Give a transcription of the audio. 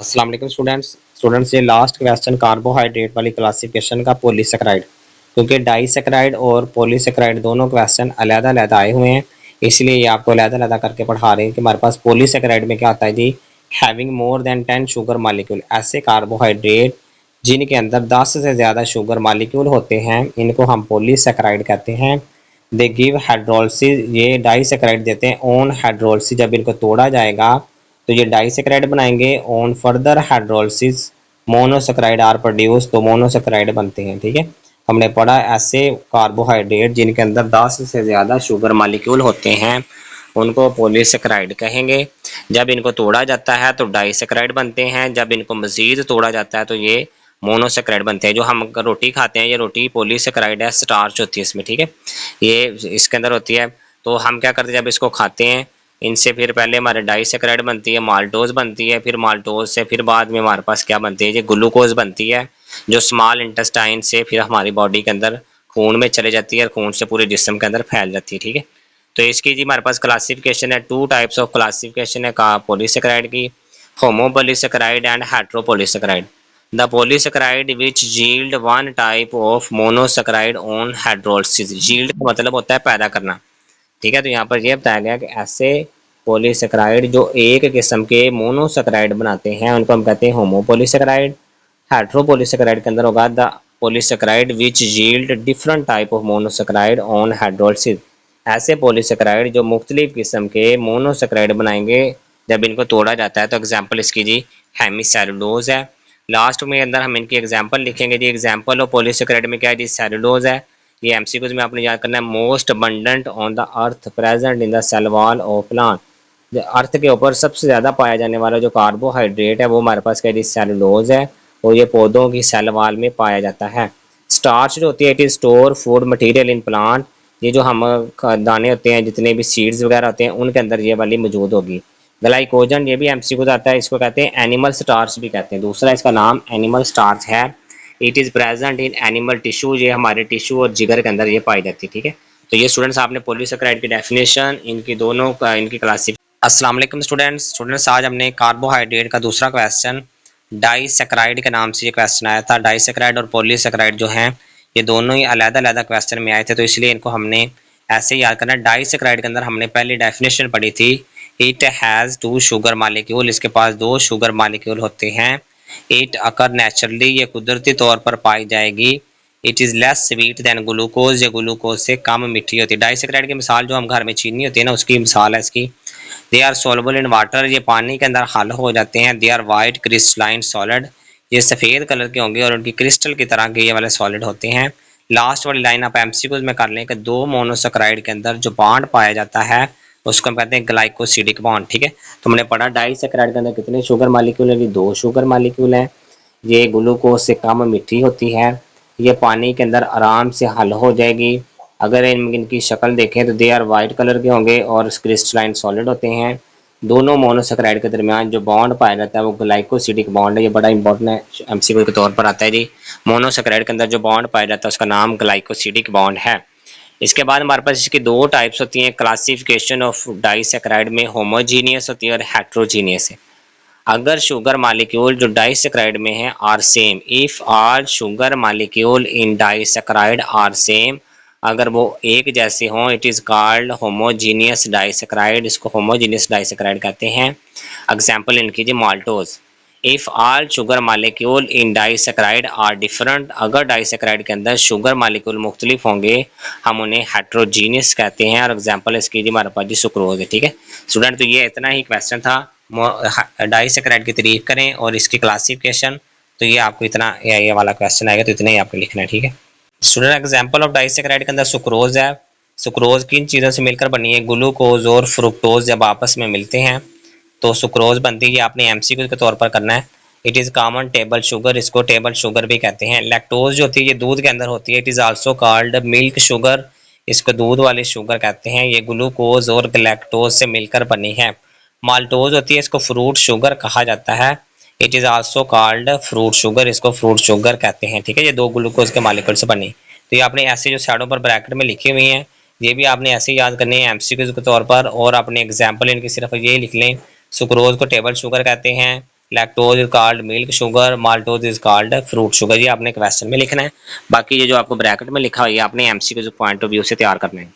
अस्सलाम वालेकुम स्टूडेंट्स ये लास्ट क्वेश्चन कार्बोहाइड्रेट वाली क्लासिफिकेशन का पॉलीसेकेराइड, क्योंकि डाइसेकेराइड और पॉलीसेकेराइड दोनों क्वेश्चन अलग-अलग आए हुए हैं, इसलिए ये आपको अलग-अलग करके पढ़ा रहे हैं कि हमारे पास पॉलीसेकेराइड में क्या होता है जी, having more than 10 sugar molecule, ऐसे कार्बोहाइड्रेट जिनके अंदर 10 से ज़्यादा शुगर मॉलिक्यूल होते हैं, इनको हम पॉलीसेकेराइड कहते हैं। दे गिव हाइड्रोलिसिस, ये डाइसेकेराइड देते हैं ऑन हाइड्रोलिसिस, जब इनको तोड़ा जाएगा तो ये डाइसेक्राइड बनाएंगे। On further hydrolysis monosaccharide are produce, तो मोनोसेक्राइड बनते हैं। ठीक है, हमने पढ़ा ऐसे कार्बोहाइड्रेट जिनके अंदर 10 से ज़्यादा शुगर मॉलिक्यूल होते हैं उनको पॉलीसेक्राइड कहेंगे। जब इनको तोड़ा जाता है तो डाइसेक्राइड बनते हैं, जब इनको मज़ीद तोड़ा जाता है तो ये मोनोसेक्राइड बनते हैं। जो हम रोटी खाते हैं ये रोटी पॉलीसेक्राइड है, स्टार्च होती है इसमें। ठीक है, ये इसके अंदर होती है। तो हम क्या करते हैं, जब इसको खाते हैं इनसे फिर पहले हमारे डाइसेक्राइड बनती है, माल्टोज बनती है, फिर माल्टोज से फिर बाद में हमारे पास क्या बनती है, ये ग्लूकोज बनती है, जो स्मॉल इंटेस्टाइन से फिर हमारी बॉडी के अंदर खून में चले जाती है और खून से पूरे जिस्म के अंदर फैल जाती है। ठीक है, तो इसकी जी हमारे पास क्लासिफिकेशन है, टू टाइप्स ऑफ क्लासिफिकेशन है का पॉलीसेकेराइड की, homopolysaccharide and heteropolysaccharide. The polysaccharide which yield one type of monosaccharide on hydrolysis, yield का मतलब होता है पैदा करना। ठीक है, तो यहाँ पर यह बताया गया कि ऐसे पॉलीसेकेराइड जो एक किस्म के मोनोसेकेराइड बनाते हैं उनको हम कहते हैं होमोपॉलीसेकेराइड। हेट्रोपॉलीसेकेराइड के अंदर होगा the polysaccharide which yield different type of monosaccharide on hydrolysis, ऐसे पॉलीसेकेराइड जो मुख्तलिफ किस्म के मोनोसेकेराइड बनाएंगे जब इनको तोड़ा जाता है। तो एग्जाम्पल इसकी जी हेमीसेलुलोज है। लास्ट में अंदर हम इनकी एग्जाम्पल लिखेंगे जी। एग्जाम्पल ऑफ पॉलीसेकेराइड में क्या है जी, सेलुलोज है। ये एमसीक्यूज में आपने याद करना है, most abundant on the earth present in the cell wall of plant. Earth के ऊपर सबसे ज़्यादा पाया जाने वाला जो कार्बोहाइड्रेट है वो हमारे पास क्या है, सेलुलोज है, और ये पौधों की सेल वॉल में पाया जाता है। स्टार्च जो होती है it is store food material in plant, ये जो हम दाने होते हैं जितने भी सीड्स वगैरह होते हैं उनके अंदर ये वाली मौजूद होगी। ग्लाइकोजन ये भी एमसीक्यूज आता है, इसको कहते हैं एनिमल स्टार्च भी कहते हैं, दूसरा इसका नाम एनिमल स्टार्च है। It is present in animal tissue, ये हमारे टिश्यू और जिगर के अंदर ये पाई जाती है। ठीक है, तो ये स्टूडेंट्स आपने पॉलीसेकेराइड की डेफिनेशन, इनकी दोनों का इनकी क्लासिफ। अस्सलाम वालेकुम स्टूडेंट्स आज हमने कार्बोहाइड्रेट का दूसरा क्वेश्चन डाइसेकेराइड के नाम से ये क्वेश्चन आया था। डाइसेकेराइड और पॉलीसेकेराइड जो हैं ये दोनों ही अलग-अलग क्वेश्चन में आए थे, तो इसलिए इनको हमने ऐसे ही याद करना। डाइसेकेराइड के अंदर हमने पहली डेफिनेशन पढ़ी थी, it has two sugar molecule, इसके पास दो शुगर मालिक्यूल होते हैं। इट अकर नेचुरली, ये कुदरती तौर पर पाई जाएगी। It is less sweet than glucose, ये ग्लूकोज से कम मीठी होती है। डाइसेकेराइड की मिसाल जो हम घर में चीनी होती है ना उसकी मिसाल है इसकी। They are soluble in water, ये पानी के अंदर हल हो जाते हैं। They are white crystalline solid, ये सफ़ेद कलर के होंगे और उनकी क्रिस्टल की तरह के ये वाले सॉलिड होते हैं। लास्ट वाली लाइन आप एमसीक्यूज में कर लें कि दो मोनोसेकेराइड के अंदर जो बॉन्ड पाया जाता है उसको हम कहते हैं ग्लाइकोसिडिक बॉन्ड। ठीक है, तो हमने पढ़ा डाइसेकेराइड के अंदर कितने शुगर मालिक्यूल है, दो शुगर मालिक्यूल हैं। ये ग्लूकोज से कम मीठी होती है, ये पानी के अंदर आराम से हल हो जाएगी। अगर इनकी शक्ल देखें तो दे आर वाइट कलर के होंगे और क्रिस्टलाइन सॉलिड होते हैं। दोनों मोनोसेकेराइड के दरमियान जो बॉन्ड पाया जाता है वो ग्लाइकोसिडिक बॉन्ड है, ये बड़ा इंपॉर्टेंट है, एमसीक्यू के तौर पर आता है जी। मोनोसेकेराइड के अंदर जो बॉन्ड पाया जाता है उसका नाम ग्लाइकोसिडिक बॉन्ड है। इसके बाद हमारे पास इसकी दो टाइप्स होती हैं क्लासिफिकेशन ऑफ डाइसेकेराइड में, होमोजीनियस होती है और हेट्रोजीनियस है। अगर शुगर मालिक्यूल जो डाइसेकेराइड में है are same, if all sugar molecule in disaccharide are same, अगर वो एक जैसे हों, it is called homogeneous disaccharide, इसको होमोजीनियस डाइसेकेराइड कहते हैं। एग्जाम्पल इनकी जी maltose. If all sugar molecule in disaccharide are different, अगर डाइसेकेराइड के अंदर शुगर मालिक्यूल मुख्तलिफ होंगे हम उन्हें हेट्रोजीनियस कहते हैं। और एग्जाम्पल इसकी जी हमारे पास जी सुक्रोज है। ठीक है स्टूडेंट, तो ये इतना ही क्वेश्चन था। डाइसेकेराइड की तारीफ करें और इसकी क्लासिफिकेशन, तो ये आपको इतना ये वाला क्वेश्चन आएगा, तो इतना ही आपको लिखना है। ठीक है स्टूडेंट, एग्जांपल ऑफ डाइसेकेराइड के अंदर सुक्रोज है। सुक्रोज किन चीज़ों से मिलकर बनी है, ग्लूकोज और फ्रुक्टोज जब आपस में मिलते हैं तो सुक्रोज बनती है। आपने एमसीक्यू के तौर पर करना है। It is common table sugar, इसको टेबल शुगर भी कहते हैं। लैक्टोज जो होती है ये दूध के अंदर होती है, it is also called milk sugar, इसको दूध वाली शुगर कहते हैं। ये ग्लूकोज और लैक्टोज से मिलकर बनी है। माल्टोज होती है, इसको फ्रूट शुगर कहा जाता है। It is also called fruit sugar, इसको फ्रूट शुगर कहते हैं। ठीक है, ये दो ग्लूकोज के मालिक्यूल से बनी। तो ये आपने ऐसे जो साइडों पर ब्रैकेट में लिखी हुई हैं ये भी आपने ऐसे ही याद करनी है एमसीक्यूज के तौर पर, और अपने एग्जाम्पल इनकी सिर्फ ये लिख लें। सुक्रोज को टेबल शुगर कहते हैं, lactose is called milk sugar, maltose is called fruit sugar. ये आपने क्वेश्चन में लिखना है। बाकी ये जो आपको ब्रैकेट में लिखा हुआ है आपने एमसीक्यू पॉइंट ऑफ व्यू से तैयार करना है।